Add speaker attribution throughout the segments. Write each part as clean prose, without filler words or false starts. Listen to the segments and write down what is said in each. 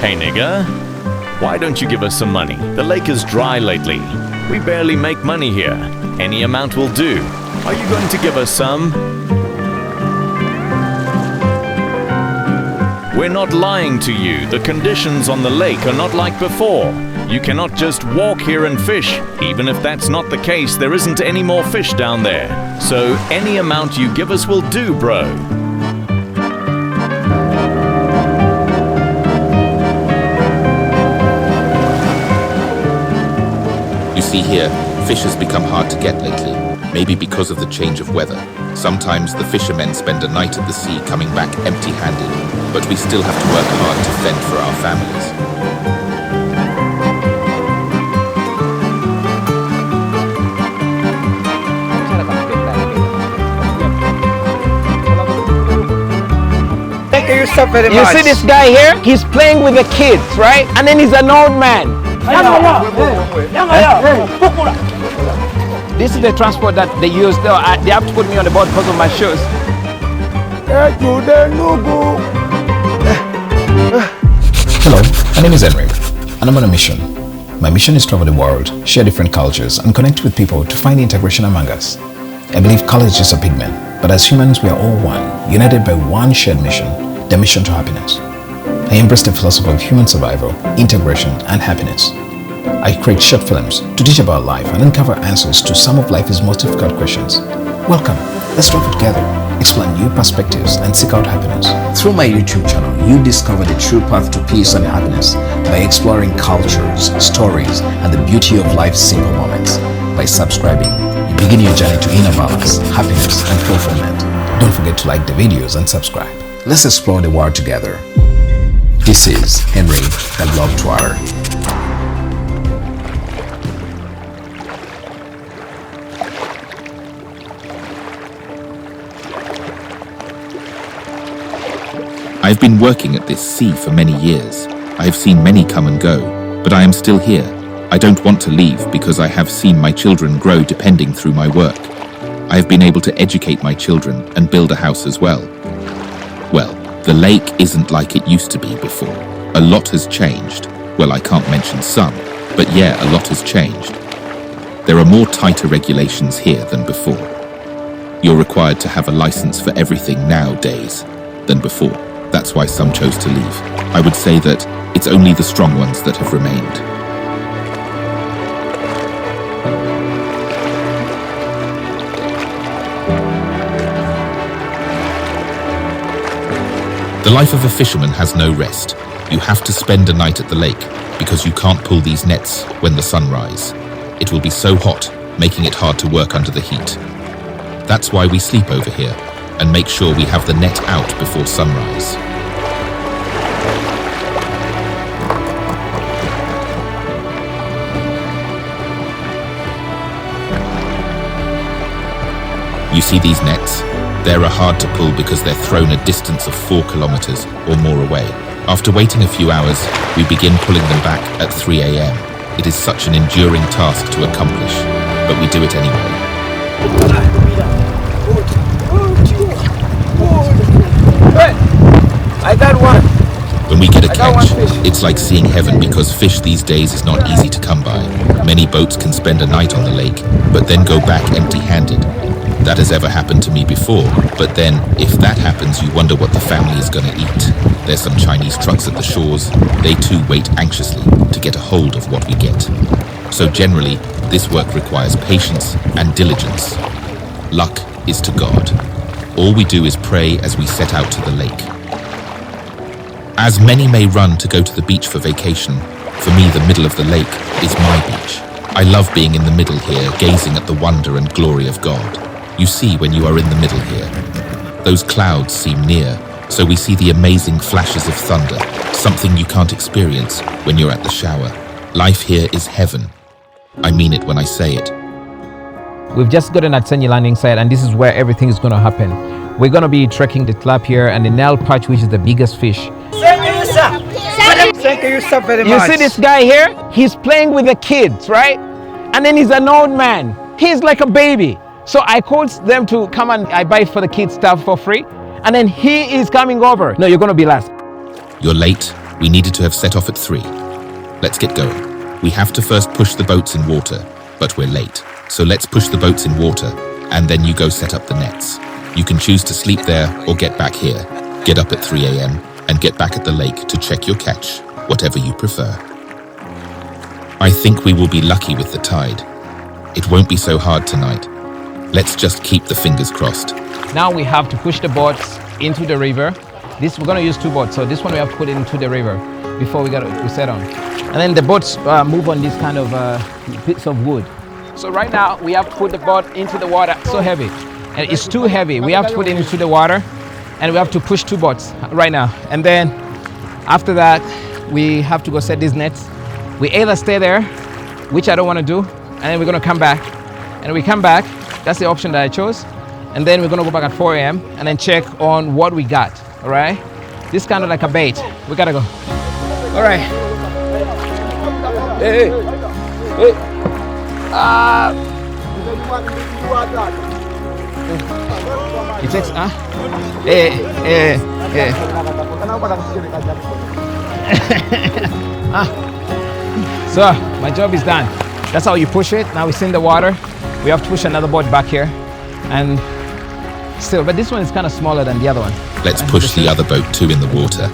Speaker 1: Hey nigger, why don't you give us some money? The lake is dry lately. We barely make money here. Any amount will do. Are you going to give us some? We're not lying to you. The conditions on the lake are not like before. You cannot just walk here and fish. Even if that's not the case, there isn't any more fish down there. So any amount you give us will do, bro.
Speaker 2: You see here, fish has become hard to get lately, maybe because of the change of weather. Sometimes the fishermen spend a night at the sea coming back empty-handed, but we still have to work hard to fend for our families.
Speaker 3: Thank you so very much.
Speaker 4: You see this guy here? He's playing with the kids, right? And then he's an old man. This is the transport that they use. They have to put me on the board because of my shoes.
Speaker 5: Hello, my name is Henry, and I'm on a mission. My mission is to travel the world, share different cultures, and connect with people to find integration among us. I believe color is just a pigment, but as humans we are all one, united by one shared mission, the mission to happiness. I embrace the philosophy of human survival, integration, and happiness. I create short films to teach about life and uncover answers to some of life's most difficult questions. Welcome, let's travel together, explore new perspectives, and seek out happiness. Through my YouTube channel, you discover the true path to peace and happiness by exploring cultures, stories, and the beauty of life's simple moments. By subscribing, you begin your journey to inner balance, happiness, and fulfillment. Don't forget to like the videos and subscribe. Let's explore the world together. This is Henry, the Globetrotter.
Speaker 2: I've been working at this sea for many years. I have seen many come and go, but I am still here. I don't want to leave because I have seen my children grow depending through my work. I have been able to educate my children and build a house as well. Well, the lake isn't like it used to be before. A lot has changed. Well, I can't mention some, but yeah, a lot has changed. There are more tighter regulations here than before. You're required to have a license for everything nowadays than before. That's why some chose to leave. I would say that it's only the strong ones that have remained. The life of a fisherman has no rest. You have to spend a night at the lake because you can't pull these nets when the sun rises. It will be so hot, making it hard to work under the heat. That's why we sleep over here and make sure we have the net out before sunrise. You see these nets? They're hard to pull because they're thrown a distance of 4 kilometers or more away. After waiting a few hours, we begin pulling them back at 3 a.m. It is such an enduring task to accomplish, but we do it anyway.
Speaker 4: I got one.
Speaker 2: When we get a catch, it's like seeing heaven because fish these days is not easy to come by. Many boats can spend a night on the lake, but then go back empty-handed. That has ever happened to me before, but then, if that happens, you wonder what the family is going to eat. There's some Chinese trucks at the shores. They too wait anxiously to get a hold of what we get. So generally, this work requires patience and diligence. Luck is to God. All we do is pray as we set out to the lake. As many may run to go to the beach for vacation, for me the middle of the lake is my beach. I love being in the middle here, gazing at the wonder and glory of God. You see when you are in the middle here. Those clouds seem near, so we see the amazing flashes of thunder, something you can't experience when you're at the shower. Life here is heaven. I mean it when I say it.
Speaker 4: We've just gotten at Ssenyi landing site, and this is where everything is going to happen. We're going to be trekking the tilapia and the Nile Perch, which is the biggest fish.
Speaker 3: Thank you, sir. Thank you so very much.
Speaker 4: You see this guy here? He's playing with the kids, right? And then he's an old man. He's like a baby. So I called them to come and I buy for the kids stuff for free. And then he is coming over. No, you're going to be last.
Speaker 2: You're late, We needed to have set off at 3. Let's get going. We have to first push the boats in water, but we're late. So let's push the boats in water, and then you go set up the nets. You can choose to sleep there or get back here. Get up at 3 a.m. and get back at the lake to check your catch, whatever you prefer. I think we will be lucky with the tide. It won't be so hard tonight. Let's just keep the fingers crossed.
Speaker 4: Now we have to push the boats into the river. We're going to use 2 boats, so this one we have to put it into the river before we set on. And then the boats move on this kind of bits of wood. So right now we have to put the boat into the water. It's so heavy, and it's too heavy. We have to put it into the water, and we have to push 2 boats right now. And then after that, we have to go set these nets. We either stay there, which I don't want to do, and then we're going to come back. And we come back, that's the option that I chose. And then we're going to go back at 4 a.m. and then check on what we got, all right? This is kind of like a bait. We got to go. All right. Hey. It takes, So, my job is done. That's how you push it. Now it's in the water. We have to push another boat back here. And still, but this one is kind of smaller than the other one.
Speaker 2: Let's push the other boat too in the water.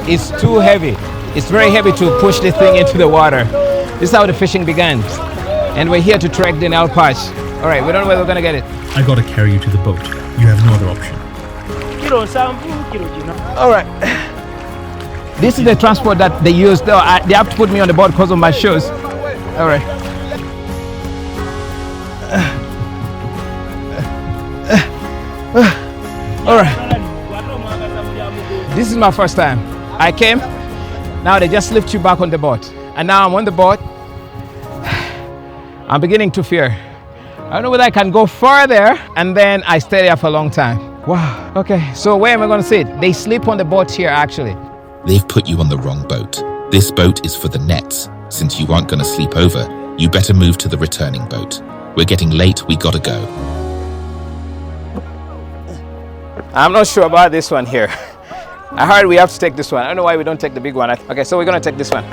Speaker 4: It's too heavy. It's very heavy to push this thing into the water. This is how the fishing begins. And we're here to trek the Nile Perch. All right, we don't know where we're going to get it.
Speaker 6: I gotta carry you to the boat. You have no other option.
Speaker 4: All right. This is the transport that they use. They have to put me on the boat because of my shoes. All right. All right. This is my first time. I came. Now they just lift you back on the boat. And now I'm on the boat. I'm beginning to fear. I don't know whether I can go further, and then I stay there for a long time. Wow. Okay, so where am I going to sit? They sleep on the boat here, actually.
Speaker 2: They've put you on the wrong boat. This boat is for the nets. Since you aren't going to sleep over, you better move to the returning boat. We're getting late, we gotta go.
Speaker 4: I'm not sure about this one here. I heard we have to take this one. I don't know why we don't take the big one. Okay, so we're going to take this one.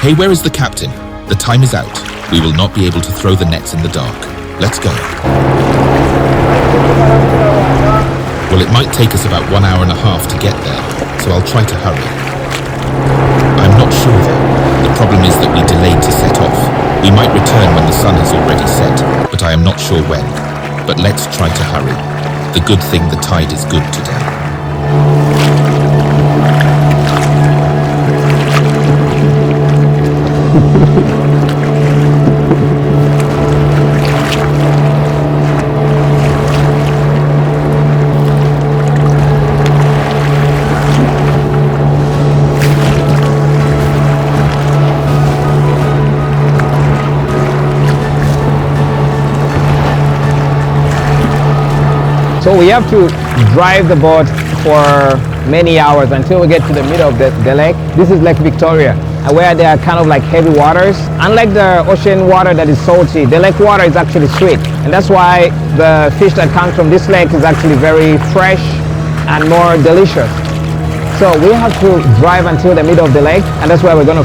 Speaker 2: Hey, where is the captain? The time is out. We will not be able to throw the nets in the dark. Let's go. Well, it might take us about 1 hour and a half to get there, so I'll try to hurry. I'm not sure though. The problem is that we delayed to set off. We might return when the sun has already set, but I am not sure when. But let's try to hurry. The good thing the tide is good today.
Speaker 4: So we have to drive the boat for many hours until we get to the middle of the lake. This is Lake Victoria, where there are kind of like heavy waters. Unlike the ocean water that is salty, the lake water is actually sweet. And that's why the fish that comes from this lake is actually very fresh and more delicious. So we have to drive until the middle of the lake, and that's where we're going to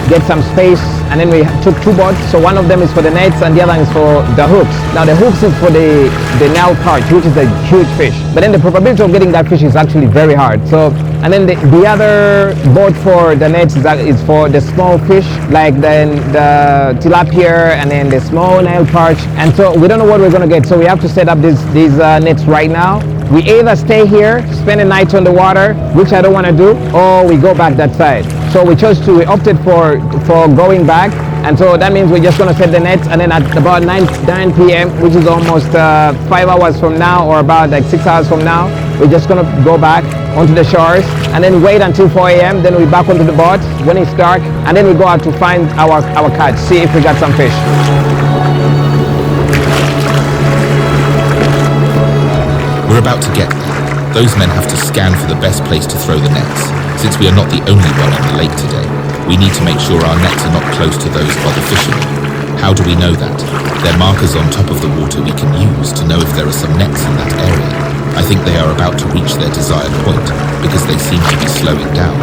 Speaker 4: get some space. And then we took 2 boats. So one of them is for the nets and the other is for the hooks. Now the hooks is for the Nile Perch, which is a huge fish. But then the probability of getting that fish is actually very hard. So, and then the other boat for the nets is for the small fish, like the tilapia and then the small Nile Perch. And so we don't know what we're going to get. So we have to set up these nets right now. We either stay here, spend a night on the water, which I don't want to do, or we go back that side. So we opted for going back, and so that means we're just going to set the nets, and then at about 9 p.m., which is almost 5 hours from now, or about like 6 hours from now, we're just going to go back onto the shores, and then wait until 4 a.m., then we're back onto the boat when it's dark, and then we go out to find our catch, see if we got some fish.
Speaker 2: We're We're about to get there. Those men have to scan for the best place to throw the nets. Since we are not the only one on the lake today, we need to make sure our nets are not close to those of other fishermen. How do we know that? They're markers on top of the water we can use to know if there are some nets in that area. I think they are about to reach their desired point because they seem to be slowing down.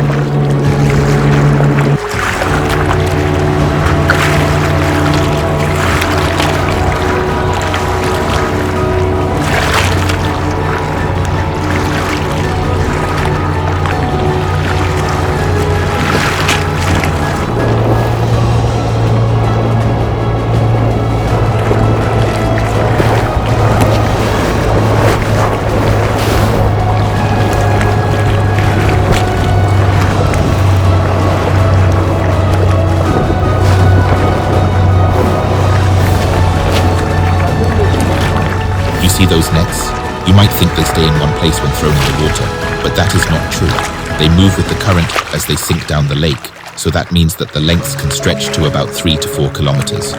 Speaker 2: See those nets? You might think they stay in one place when thrown in the water, but that is not true. They move with the current as they sink down the lake, so that means that the lengths can stretch to about 3 to 4 kilometers.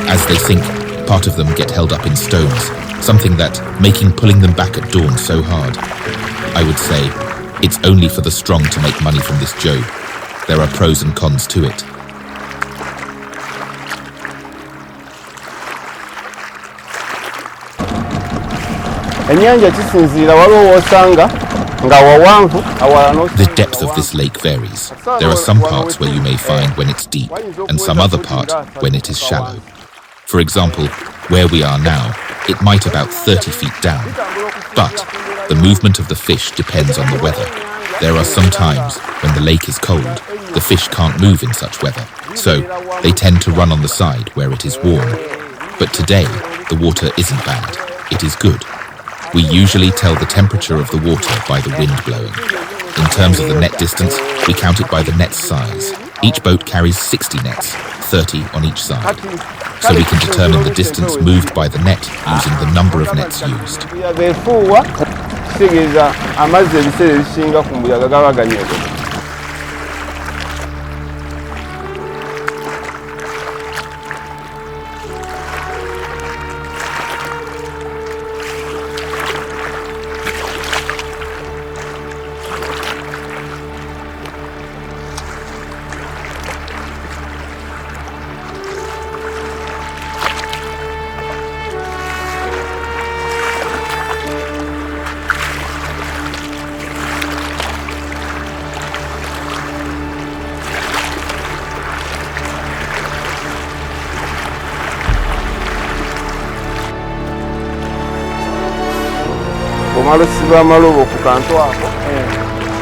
Speaker 2: As they sink, part of them get held up in stones, something that making pulling them back at dawn so hard. I would say, it's only for the strong to make money from this job. There are pros and cons to it. The depth of this lake varies. There are some parts where you may find when it's deep, and some other part when it is shallow. For example, where we are now, it might about 30 feet down. But the movement of the fish depends on the weather. There are some times when the lake is cold, the fish can't move in such weather, so they tend to run on the side where it is warm. But today, the water isn't bad, it is good. We usually tell the temperature of the water by the wind blowing. In terms of the net distance, we count it by the net size. Each boat carries 60 nets, 30 on each side. So we can determine the distance moved by the net using the number of nets used.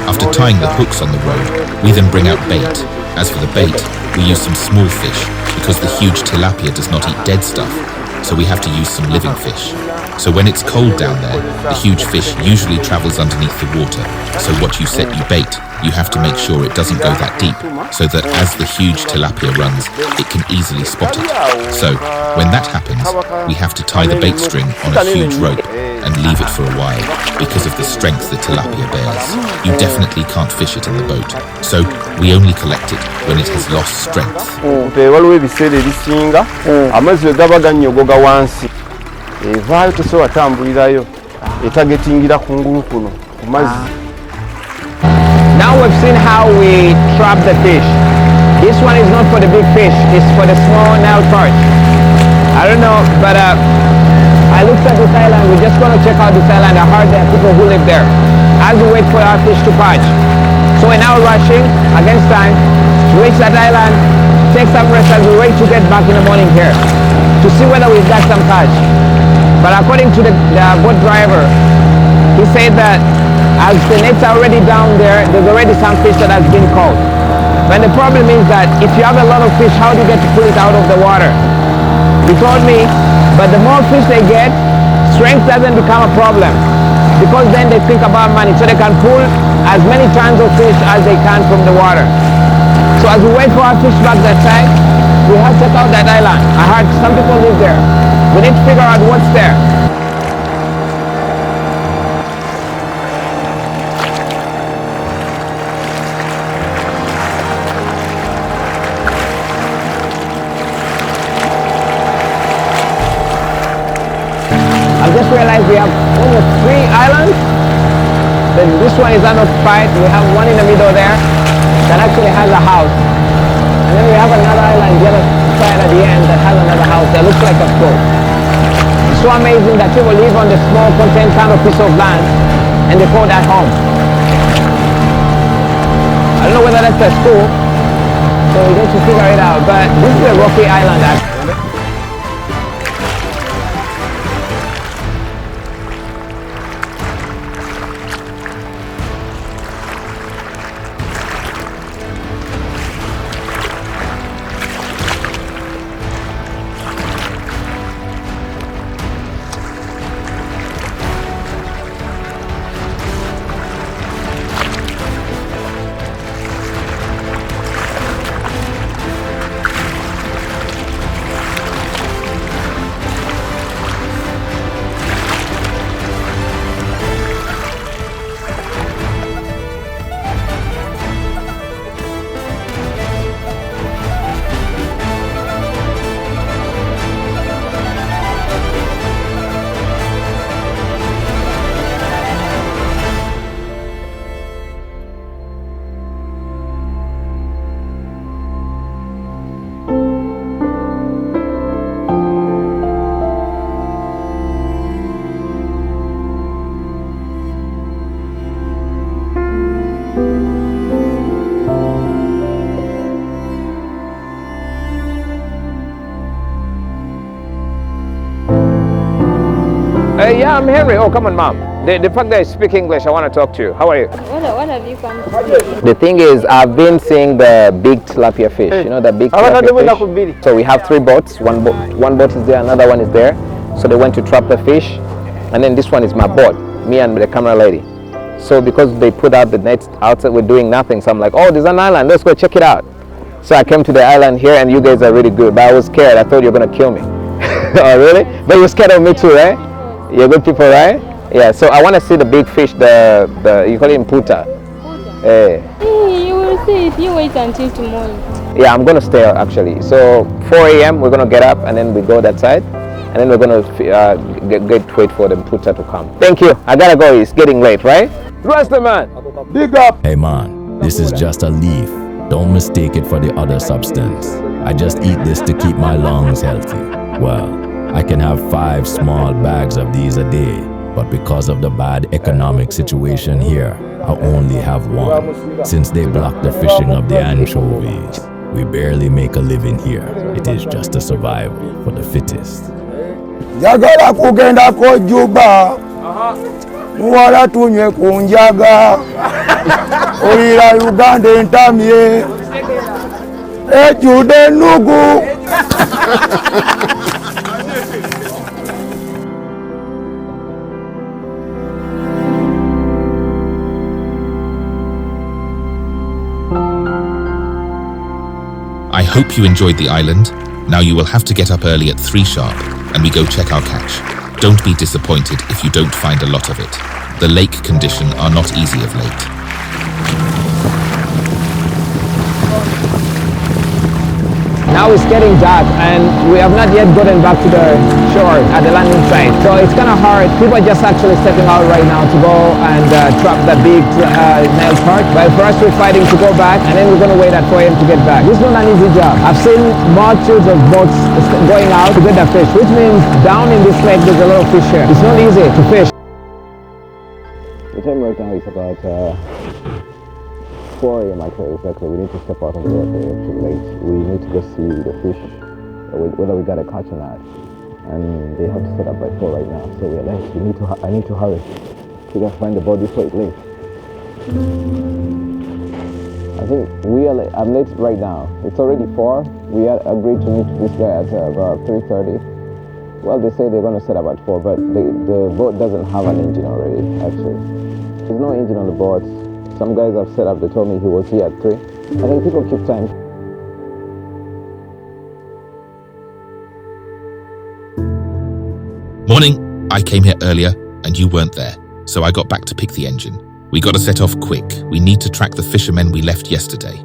Speaker 2: After tying the hooks on the rope, we then bring out bait. As for the bait, we use some small fish because the huge tilapia does not eat dead stuff, so we have to use some living fish. So when it's cold down there, the huge fish usually travels underneath the water. So what you set you bait, you have to make sure it doesn't go that deep, so that as the huge tilapia runs, it can easily spot it. So when that happens, we have to tie the bait string on a huge rope and leave it for a while because of the strength the tilapia bears. You definitely can't fish it in the boat, so we only collect it when it has lost strength.
Speaker 4: Now we've seen how we trap the fish. This one is not for the big fish, it's for the small Nile perch. I don't know, but I looked at this island. We're just going to check out this island. I heard there are people who live there as we wait for our fish to patch. So we're now rushing against time to reach that island, take some rest as we wait to get back in the morning here to see whether we've got some catch. But according to the boat driver, he said that as the nets are already down there, there's already some fish that has been caught. But the problem is that if you have a lot of fish, how do you get to pull it out of the water? He told me, but the more fish they get, strength doesn't become a problem, because then they think about money, so they can pull as many tons of fish as they can from the water. So as we wait for our fish back that side, we have to check out that island. I heard some people live there. We need to figure out what's there. I've just realized we have almost 3 islands. Then this one is unoccupied. We have one in the middle there that actually has a house. And then we have another island the other side at the end that has another house that looks like a school. It's so amazing that people live on the small contained kind of piece of land and they call that home. I don't know whether that's a school, so we need to figure it out. But this is a rocky island actually. Yeah, I'm Henry. Oh, come on, Mom. The fact that I speak English, I want to talk to you. How are you?
Speaker 7: What have you come to?
Speaker 4: The thing is, I've been seeing the big tilapia fish. You know the big tilapia fish? So we have 3 boats. One boat is there, another one is there. So they went to trap the fish. And then this one is my boat, me and the camera lady. So because they put out the nets outside, we're doing nothing. So I'm like, oh, there's an island. Let's go check it out. So I came to the island here and you guys are really good. But I was scared. I thought you were going to kill me. Oh, really? But you're scared of me too, right? You're good people, right? Yeah, so I want to see the big fish, the you call it mputa.
Speaker 7: You will see if you wait until tomorrow.
Speaker 4: Yeah, I'm going to stay actually. So 4 a.m. we're going to get up and then we go that side. And then we're going to wait for the mputa to come. Thank you. I got to go. It's getting late, right? Trust the man. Big up.
Speaker 8: Hey man, this is just a leaf. Don't mistake it for the other substance. I just eat this to keep my lungs healthy. Well, I can have 5 small bags of these a day, but because of the bad economic situation here, I only have 1. Since they block the fishing of the anchovies, we barely make a living here. It is just a survival for the fittest.
Speaker 3: Jagala kugenda ko Juba. Muwala tunywe kunjaga. Olira Uganda entamye. Ejude nugu.
Speaker 2: I hope you enjoyed the island. Now you will have to get up early at 3 sharp and we go check our catch. Don't be disappointed if you don't find a lot of it. The lake condition are not easy of late.
Speaker 4: Now it's getting dark and we have not yet gotten back to the shore at the landing site. So it's kind of hard. People are just actually stepping out right now to go and trap that big Nile Perch. But for us, we're fighting to go back and then we're going to wait at 4 a.m. to get back. This is not an easy job. I've seen multitudes of boats going out to get the fish, which means down in this lake there's a lot of fish here. It's not easy to fish. The time right now is about 4 a.m. actually, exactly. We need to step out on the water. It's late. We need to go see the fish, whether we got a catch or not. And they have to set up by 4 right now, so we're late. I need to hurry. We gotta find the boat before it's late. I think we are late. I'm late right now. It's already 4. We had agreed to meet this guy at about 3:30. Well, they say they're gonna set up at 4, but the boat doesn't have an engine already, actually. There's no engine on the boat. Some guys have set up, they told me he was here at 3. I think people keep time.
Speaker 2: Morning. I came here earlier and you weren't there, so I got back to pick the engine. We gotta set off quick. We need to track the fishermen we left yesterday.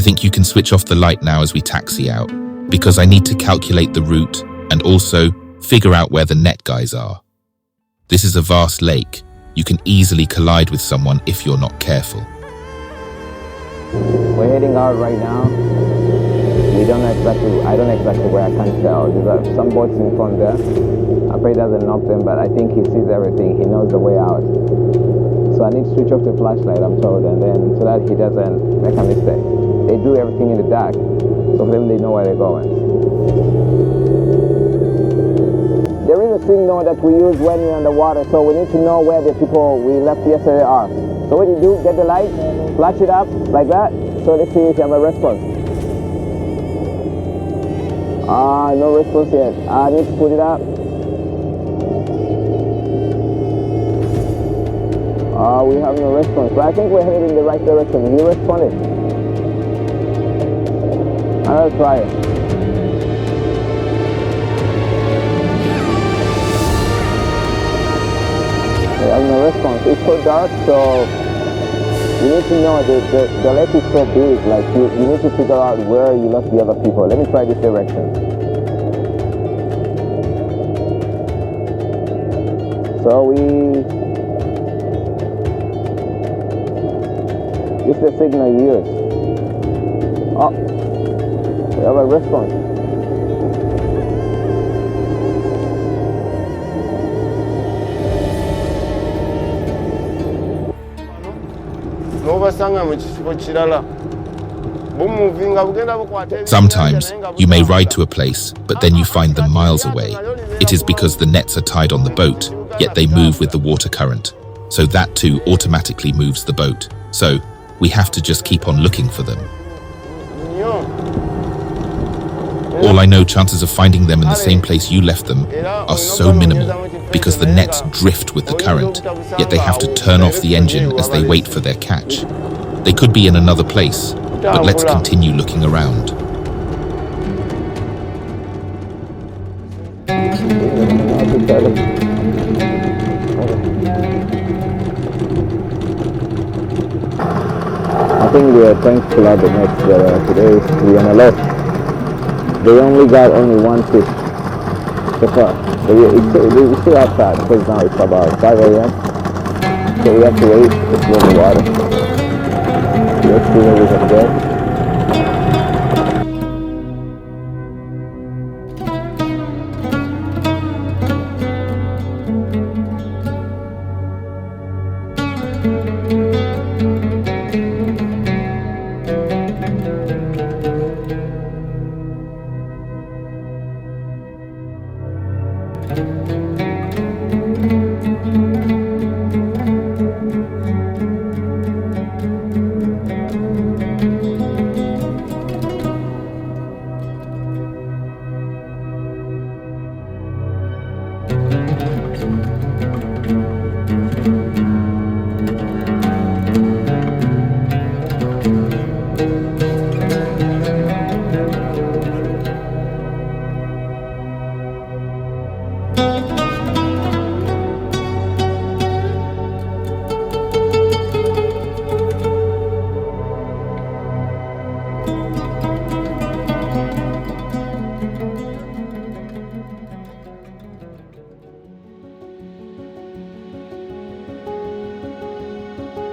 Speaker 2: think you can switch off the light now as we taxi out, because I need to calculate the route and also figure out where the net guys are. This is a vast lake. You can easily collide with someone if you're not careful.
Speaker 4: We're heading out right now. I don't know exactly where, I can't tell. There's some boats in front there. I pray it doesn't knock them, but I think he sees everything. He knows the way out. So I need to switch off the flashlight, I'm told, and then so that he doesn't make a mistake. They do everything in the dark, so for them they know where they're going. There is a signal that we use when we're underwater, so we need to know where the people we left yesterday are. So what do? Get the light, flash it up like that. So let's see if you have a response. No response yet. I need to put it up. We have no response, but I think we're heading in the right direction. He responded. I'll try it. We have no response. It's so dark, so you need to know the lake is so big. Like you need to figure out where you lost the other people. Let me try this direction. So this is the signal you use. Oh, we have a response.
Speaker 2: Sometimes you may ride to a place, but then you find them miles away. It is because the nets are tied on the boat, yet they move with the water current. So that too automatically moves the boat. So we have to just keep on looking for them. All I know, chances of finding them in the same place you left them are so minimal because the nets drift with the current, yet they have to turn off the engine as they wait for their catch. They could be in another place, but let's continue looking around.
Speaker 4: I think we are trying to pull out the nets, but today we are on a lot. They only got one fish so far. It's still outside because now it's about 5 a.m. So we have to wait to flow the water. Let's see what we can get.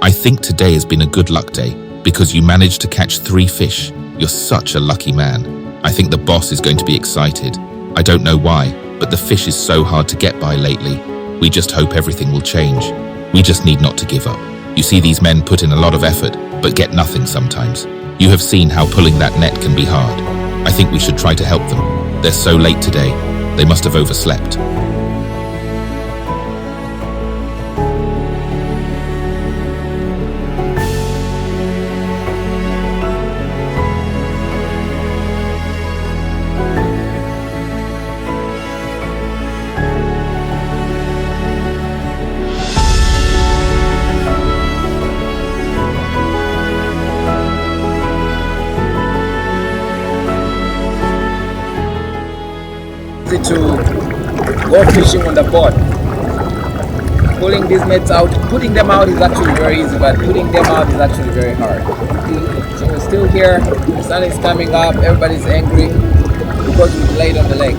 Speaker 2: I think today has been a good luck day because you managed to catch 3 fish. You're such a lucky man. I think the boss is going to be excited. I don't know why, but the fish is so hard to get by lately. We just hope everything will change. We just need not to give up. You see, these men put in a lot of effort, but get nothing sometimes. You have seen how pulling that net can be hard. I think we should try to help them. They're so late today. They must have overslept.
Speaker 9: To go fishing on the boat.
Speaker 4: pulling these nets out. Putting them out is actually very easy, but putting them out is actually very hard. So we're still here, the sun is coming up, everybody's angry because we played on the lake.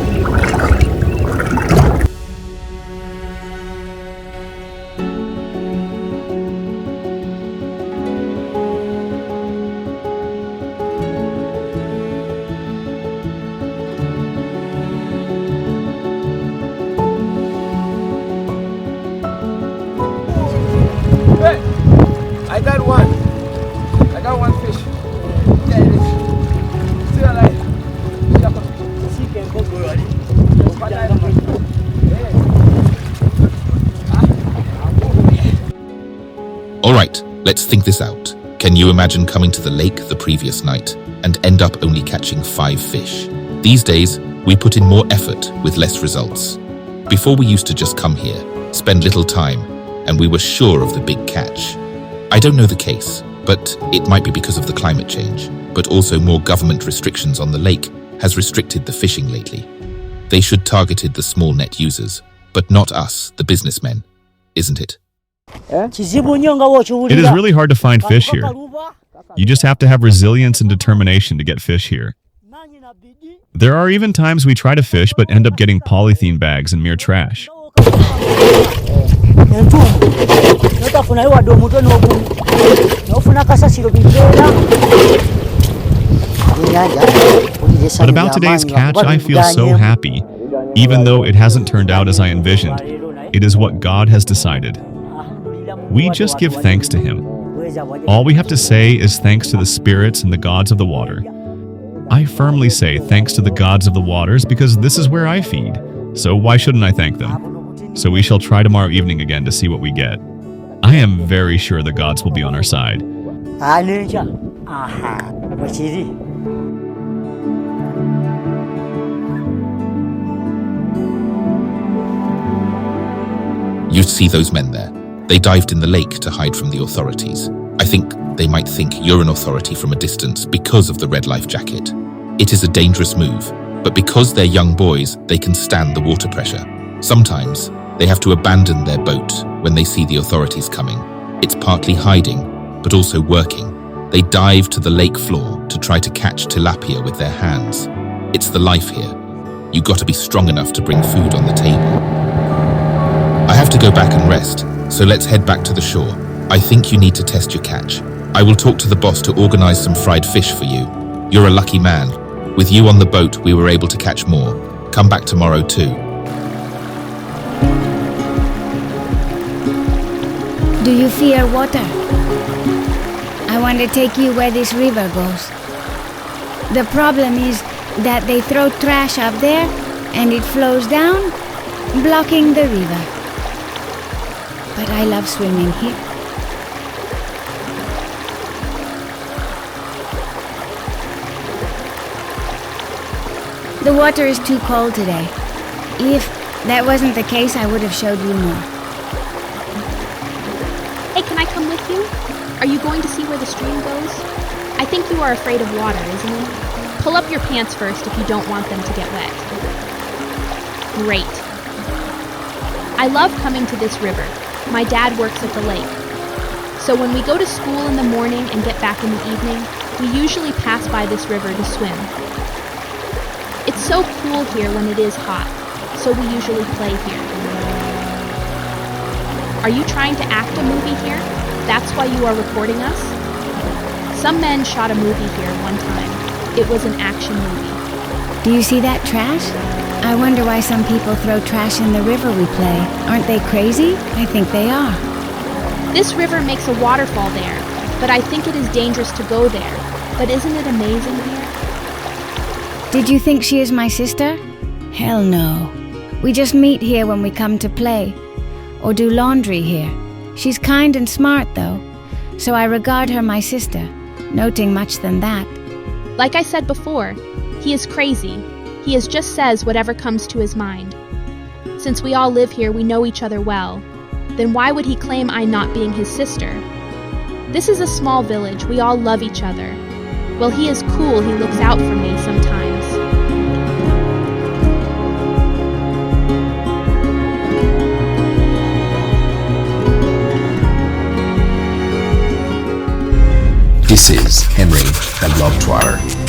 Speaker 4: I got one fish. Yeah, it is. Still alive.
Speaker 2: All right, let's think this out. Can you imagine coming to the lake the previous night and end up only catching 5 fish? These days, we put in more effort with less results. Before we used to just come here, spend little time, and we were sure of the big catch. I don't know the case, but it might be because of the climate change, but also more government restrictions on the lake has restricted the fishing lately. They should targeted the small net users, but not us, the businessmen, isn't it?
Speaker 6: It is really hard to find fish here. You just have to have resilience and determination to get fish here. There are even times we try to fish but end up getting polythene bags and mere trash. But about today's catch, I feel so happy. Even though it hasn't turned out as I envisioned, it is what God has decided. We just give thanks to Him. All we have to say is thanks to the spirits and the gods of the water. I firmly say thanks to the gods of the waters because this is where I feed. So why shouldn't I thank them? So we shall try tomorrow evening again to see what we get. I am very sure the gods will be on our side.
Speaker 2: You see those men there? They dived in the lake to hide from the authorities. I think they might think you're an authority from a distance because of the red life jacket. It is a dangerous move, but because they're young boys, they can stand the water pressure. Sometimes, they have to abandon their boat when they see the authorities coming. It's partly hiding, but also working. They dive to the lake floor to try to catch tilapia with their hands. It's the life here. You got to be strong enough to bring food on the table. I have to go back and rest, so let's head back to the shore. I think you need to test your catch. I will talk to the boss to organize some fried fish for you. You're a lucky man. With you on the boat, we were able to catch more. Come back tomorrow too.
Speaker 9: Do you fear water? I want to take you where this river goes. The problem is that they throw trash up there and it flows down, blocking the river. But I love swimming here. The water is too cold today. If that wasn't the case, I would have showed you more.
Speaker 10: Hey, can I come with you? Are you going to see where the stream goes? I think you are afraid of water, isn't it? Pull up your pants first if you don't want them to get wet. Great. I love coming to this river. My dad works at the lake. So when we go to school in the morning and get back in the evening, we usually pass by this river to swim. It's so cool here when it is hot, so we usually play here. Are you trying to act a movie here? That's why you are recording us? Some men shot a movie here one time. It was an action movie.
Speaker 9: Do you see that trash? I wonder why some people throw trash in the river we play. Aren't they crazy? I think they are.
Speaker 10: This river makes a waterfall there, but I think it is dangerous to go there. But isn't it amazing here?
Speaker 9: Did you think she is my sister? Hell no. We just meet here when we come to play, or do laundry here. She's kind and smart though, so I regard her my sister, noting much than that.
Speaker 10: Like I said before, he is crazy. He just says whatever comes to his mind. Since we all live here, we know each other well. Then why would he claim I not being his sister? This is a small village, we all love each other. Well, he is cool, he looks out for me sometimes.
Speaker 5: This is Henry, the Globetrotter.